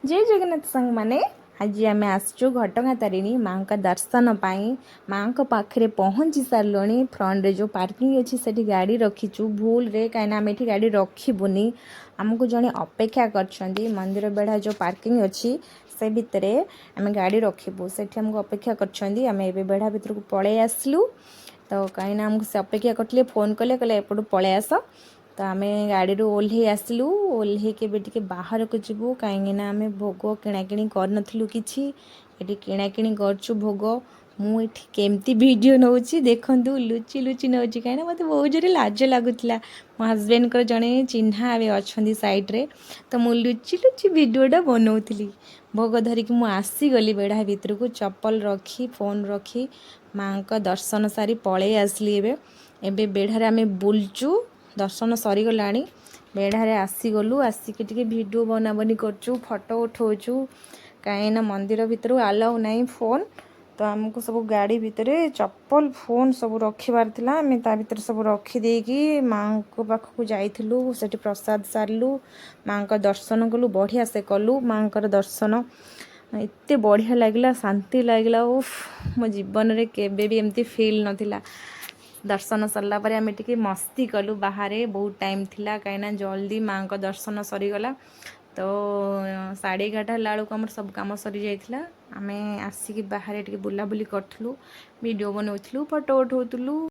जय जगन्नाथ सांग माने आज आम आसचु घटगां तारिणी माँ का दर्शन पाई माँ को पाखे पहुँची सारे फ्रंट रे जो पार्किंग अच्छी से गाड़ी रखीचु भूल रे कहीं आम ये गाड़ी रखबूनी आमको जड़े अपेक्षा कर मंदिर बेढ़ा जो पार्किंग अच्छी से भितर आम गाड़ी रखबू से आमको अपेक्षा कर बेढ़ा भर को पलि आसलु तो कहीं आमको से अपेक्षा करते फोन कले एपटू पलि आस तो आम गाड़ी ओह्ल आसलु ओह्ल के बाहर को जीवु कहीं आम भोग किणाकिणी करूँ कि किणाकिणी करचु भोग मुझे केमती वीडियो नौ देखूँ लुचि लुचि नौ कहीं मत बहुत जोर लाज लगुला मो हजबैंड को जड़े चिन्हा ए अच्छा सैड्रे तो मुझे लुचि लुचि वीडियोटा बनाऊली भोग धरिकी मुझे आसीगली बेढ़ा भर को चप्पल रखी फोन रखी माँ का दर्शन सारी पलि आसली एबे बेढ़ारे आम बुलचु दर्शन सरीगला बेढ़ारे आसीगलु आसिक वीडियो बनाबनी करचु फोटो उठाऊचु कहीं मंदिर भितर आलाउ नहीं फोन तो आमको सब गाड़ी भितर चप्पल फोन सब रखिबार थिला आम ता भितर सब रखिदेकी माँ को पाखक जाइलु से प्रसाद सारू माँ का दर्शन कलु बढ़िया से कलु माँ का दर्शन एत बढ़िया लगला शांति लगला उफ मो जीवन में केबे भी एमती फील नथिला दर्शन सरला पर आम टे मस्ती कलु बाहर बहुत टाइम थिला कहीं जल्दी माँ का दर्शन सरीगला तो 11:30 बेलू आम सब कम सरी जाइए आम आसिक बाहर टे बुलाबुली करूँ वीडियो बनाऊँ फोटो उठाऊँ।